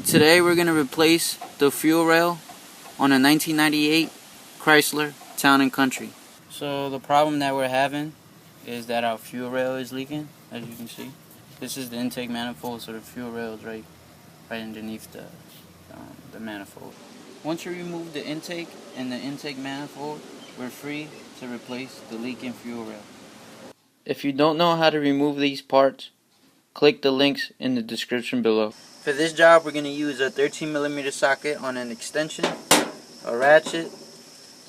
Today we're going to replace the fuel rail on a 1998 Chrysler Town Country. So the problem that we're having is that our fuel rail is leaking, as you can see. This is the intake manifold, so the fuel rail is right underneath the manifold. Once you remove the intake and the intake manifold, we're free to replace the leaking fuel rail. If you don't know how to remove these parts, click the links in the description below. For this job, we're going to use a 13mm socket on an extension, a ratchet,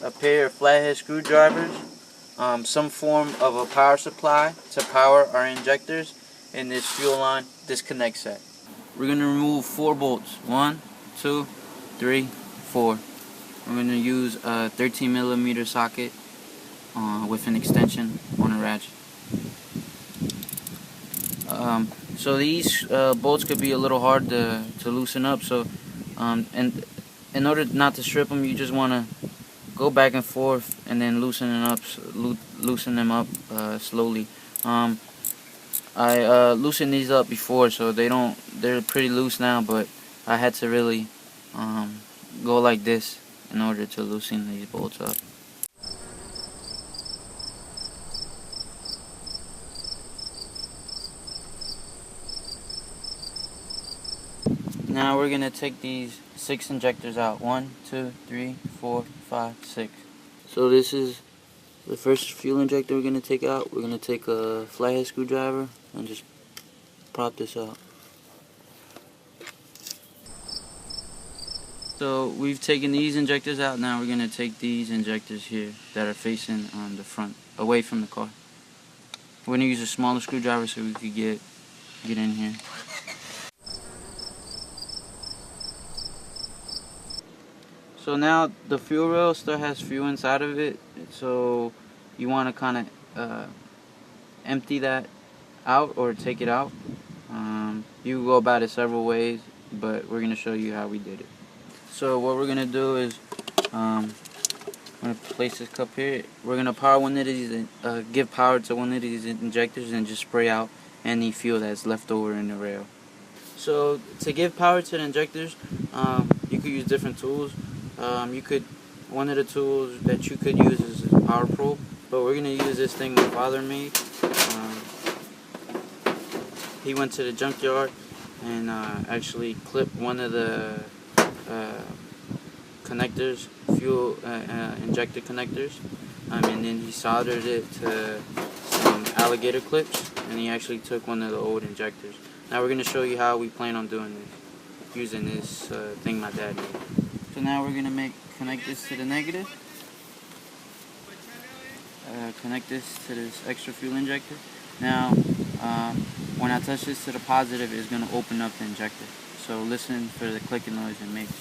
a pair of flathead screwdrivers, some form of a power supply to power our injectors, and this fuel line disconnect set. We're going to remove 4 bolts. 1, 2, 3, 4. We're going to use a 13mm socket with an extension on a ratchet. So these bolts could be a little hard to loosen up, so and in order not to strip them, you just want to go back and forth and then loosen them up slowly. I loosened these up before, so they're pretty loose now, but I had to really go like this in order to loosen these bolts up. Now we're going to take these 6 injectors out. 1, 2, 3, 4, 5, 6. So this is the first fuel injector we're going to take out. We're going to take a flathead screwdriver and just prop this out. So we've taken these injectors out. Now we're going to take these injectors here that are facing on the front, away from the car. We're going to use a smaller screwdriver so we could get in here. So now the fuel rail still has fuel inside of it, so you want to kind of empty that out or take it out. You can go about it several ways, but we're going to show you how we did it. So what we're going to do is I'm going to place this cup here. We're going to power one of these, give power to one of these injectors and just spray out any fuel that's left over in the rail. So to give power to the injectors, you could use different tools. One of the tools that you could use is a power probe, but we're going to use this thing my father made. He went to the junkyard and actually clipped one of the connectors, fuel injector connectors, and then he soldered it to some alligator clips, and he actually took one of the old injectors. Now we're going to show you how we plan on doing this, using this thing my dad made. So now we're going to connect this to the negative, connect this to this extra fuel injector. Now when I touch this to the positive, it's going to open up the injector. So listen for the clicking noise it makes.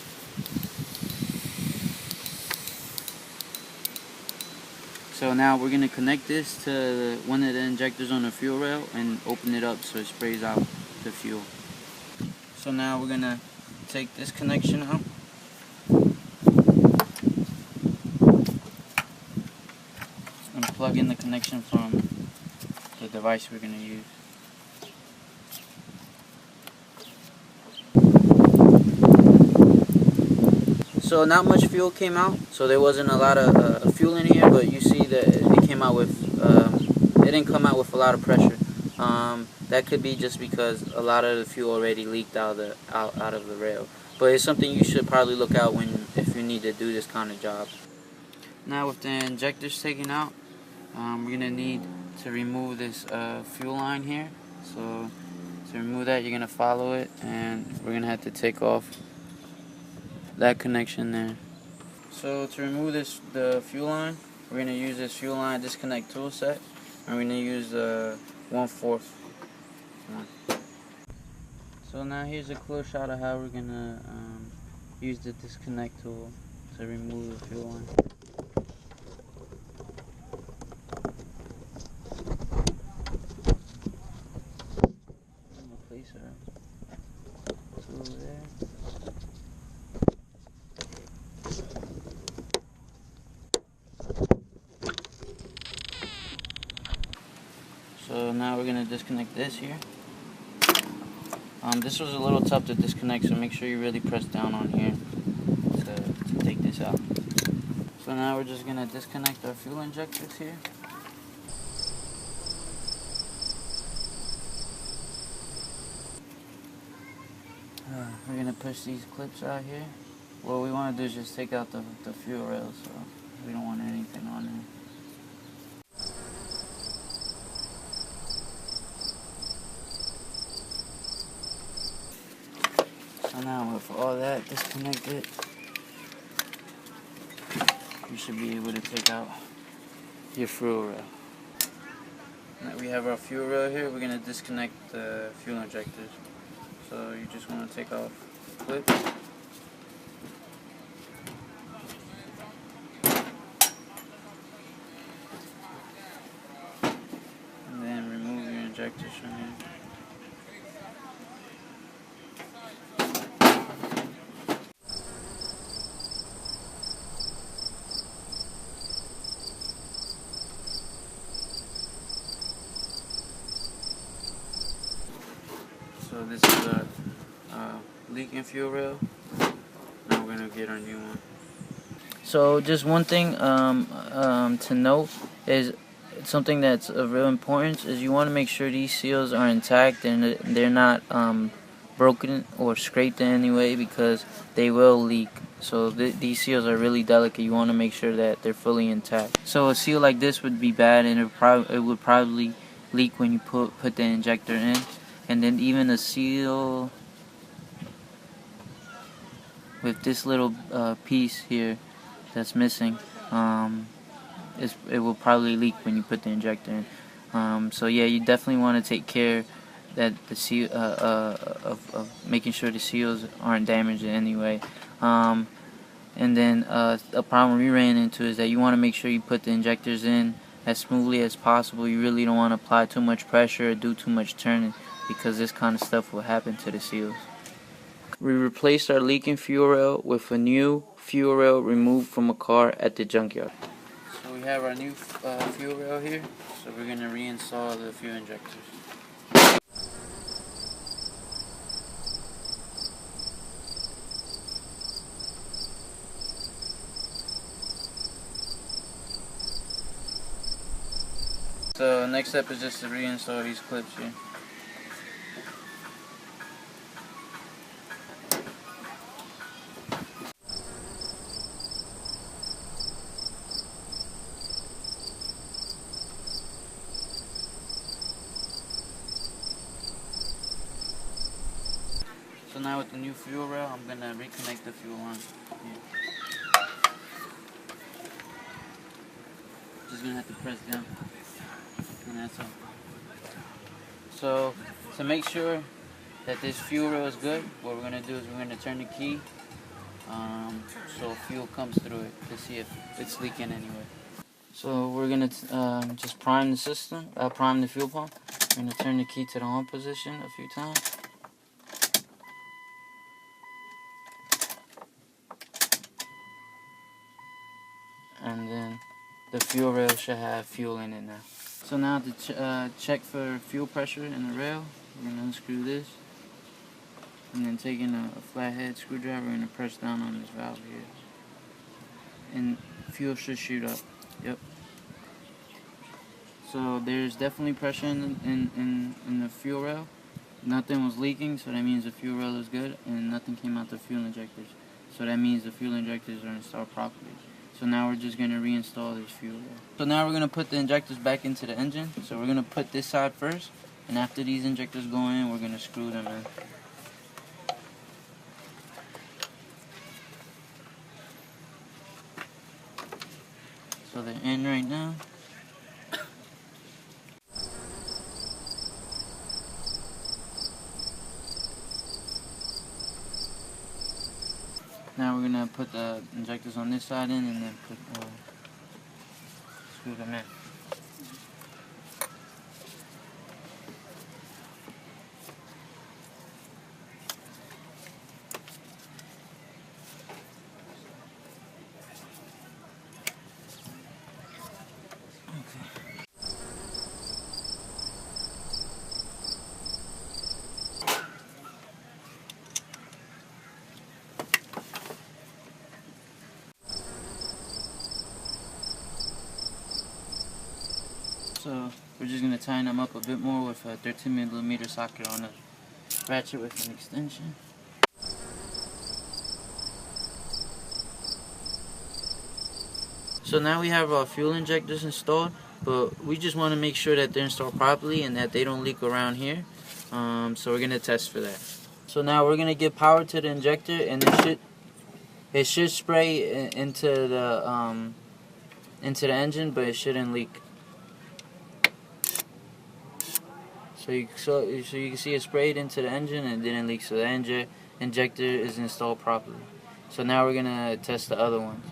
So now we're going to connect this to one of the injectors on the fuel rail and open it up so it sprays out the fuel. So now we're going to take this connection out. And plug in the connection from the device we're going to use. So not much fuel came out, so there wasn't a lot of fuel in here, but you see that it came out with, it didn't come out with a lot of pressure. That could be just because a lot of the fuel already leaked out of the rail. But it's something you should probably look out if you need to do this kind of job. Now with the injectors taken out, we're going to need to remove this fuel line here. So to remove that, you're going to follow it, and we're going to have to take off that connection there. So to remove the fuel line, we're going to use this fuel line disconnect tool set, and we're going to use the 1/4 one. So now here's a close shot of how we're going to use the disconnect tool to remove the fuel line. Place our tool there. So now we're going to disconnect this here. This was a little tough to disconnect, so make sure you really press down on here to take this out. So now we're just gonna disconnect our fuel injectors here. We're gonna push these clips out here. What we want to do is just take out the fuel rail, so we don't want anything on there. So now with all that disconnected, you should be able to take out your fuel rail. Now we have our fuel rail here. We're going to disconnect the fuel injectors. So you just want to take off the clip. And then remove your injectors from here. So this is a leaking fuel rail. Now we're gonna get our new one. So just one thing to note is something that's of real importance is you want to make sure these seals are intact and they're not broken or scraped in any way, because they will leak. So these seals are really delicate. You want to make sure that they're fully intact. So a seal like this would be bad, and it would probably leak when you put the injector in. And then even a seal with this little piece here that's missing, it will probably leak when you put the injector in. So yeah, you definitely want to take care that the seal of making sure the seals aren't damaged in any way. And then a problem we ran into is that you want to make sure you put the injectors in as smoothly as possible. You really don't want to apply too much pressure or do too much turning, because this kind of stuff will happen to the seals. We replaced our leaking fuel rail with a new fuel rail removed from a car at the junkyard. So we have our new fuel rail here, so we're going to reinstall the fuel injectors. So next step is just to reinstall these clips here. So now with the new fuel rail, I'm going to reconnect the fuel line here. Just going to have to press down. And that's all. So to make sure that this fuel rail is good, what we're going to do is we're going to turn the key so fuel comes through it to see if it's leaking anyway. So we're going to just prime the system, prime the fuel pump. We're going to turn the key to the on position a few times. And then the fuel rail should have fuel in it now. So now to check for fuel pressure in the rail, we're going to unscrew this. And then taking a flathead screwdriver, we're going to press down on this valve here. And fuel should shoot up. Yep. So there's definitely pressure in the fuel rail. Nothing was leaking, so that means the fuel rail is good, and nothing came out the fuel injectors. So that means the fuel injectors are installed properly. So now we're just going to reinstall this fuel rail. So now we're going to put the injectors back into the engine. So we're going to put this side first, and after these injectors go in, we're going to screw them in. So they're in right now. Now we're going to put the injectors on this side in, and then screw them in. So we're just going to tighten them up a bit more with a 13mm socket on a ratchet with an extension. So now we have our fuel injectors installed, but we just want to make sure that they're installed properly and that they don't leak around here. So we're going to test for that. So now we're going to give power to the injector, and it should spray into the engine, but it shouldn't leak. So you can see it sprayed into the engine and it didn't leak. So the injector is installed properly. So now we're going to test the other ones.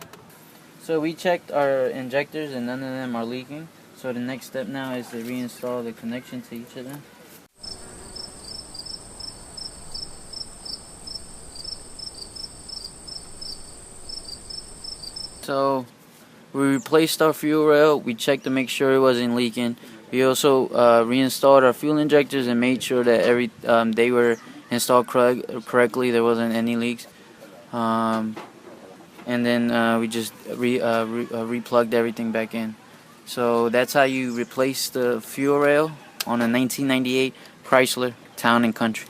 So we checked our injectors and none of them are leaking. So the next step now is to reinstall the connection to each of them. So we replaced our fuel rail. We checked to make sure it wasn't leaking. We also reinstalled our fuel injectors and made sure that they were installed correctly. There wasn't any leaks. And then we just replugged everything back in. So that's how you replace the fuel rail on a 1998 Chrysler Town and Country.